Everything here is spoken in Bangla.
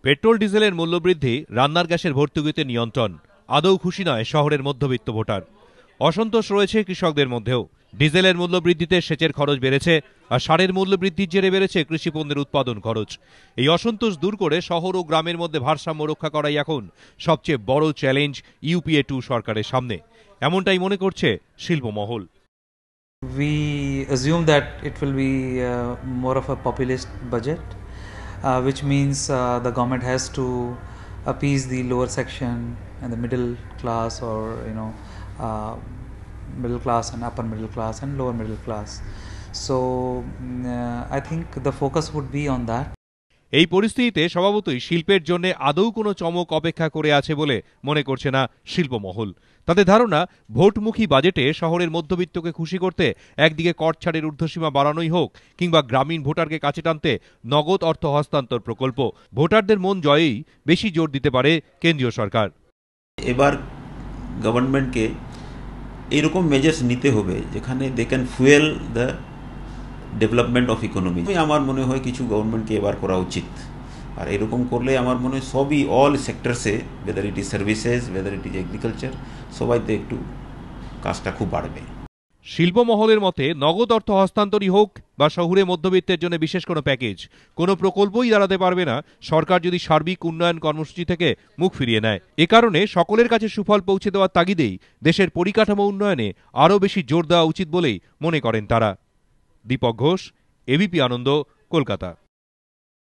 পেট্রোল ডিজেলের মূল্যবৃদ্ধি, রান্নার গ্যাসের ভর্তুকিতে নিয়ন্ত্রণ, আদৌ খুশি নয় শহরের মধ্যবিত্ত ভোটার। অসন্তোষ রয়েছে কৃষকদের মধ্যেও। ডিজেলের মূল্যবৃদ্ধিতে সেচের খরচ বেড়েছে, আর সারের মূল্যবৃদ্ধির জেরে বেড়েছে কৃষিপণ্যের উৎপাদন খরচ। এই অসন্তোষ দূর করে শহর ও গ্রামের মধ্যে ভারসাম্য রক্ষা করাই এখন সবচেয়ে বড় চ্যালেঞ্জ ইউপিএ 2 সরকারের সামনে, এমনটাই মনে করছে শিল্পমহল। We assume that it will be more of a populist budget, which means the government has to appease the lower section and the middle class, or middle class and upper middle class and lower middle class. So I think the focus would be on that. এই পরিস্থিতিতে স্বভাবতই শিল্পের জন্য আদৌ কোনো চমক অপেক্ষা করে আছে বলে মনে করছে না শিল্পমহল। তাদের ধারণা, ভোটমুখী বাজেটে শহরের মধ্যবিত্তকে খুশি করতে একদিকে কর ছাড়ের ঊর্ধ্বসীমা বাড়ানোই হোক, কিংবা গ্রামীণ ভোটারকে কাছে টানতে নগদ অর্থ হস্তান্তর প্রকল্প, ভোটারদের মন জয়েই বেশি জোর দিতে পারে কেন্দ্রীয় সরকার। এবার গভর্নমেন্টকে এরকম মেজার্স নিতে হবে যেখানে they can fuel the development of economy. আমার মনে হয় কিছু গভর্নমেন্টকে এবার করা উচিত, আর এরকম করলে আমার মনে হয় সবই অল সেক্টরসে, whether it is services, whether it is agriculture, সবাইতে একটু কাজটা খুব বাড়বে। শিল্পমহলের মতে নগদ অর্থ হস্তান্তরই হোক বা শহুরে মধ্যবিত্তের জন্য বিশেষ কোনো প্যাকেজ, কোনো প্রকল্পই দাঁড়াতে পারবে না সরকার যদি সার্বিক উন্নয়ন কর্মসূচি থেকে মুখ ফিরিয়ে নেয়। এ কারণে সকলের কাছে সুফল পৌঁছে দেওয়ার তাগিদেই দেশের পরিকাঠামো উন্নয়নে আরও বেশি জোর দেওয়া উচিত বলেই মনে করেন তারা। দীপক ঘোষ, এবিপি আনন্দ, কলকাতা।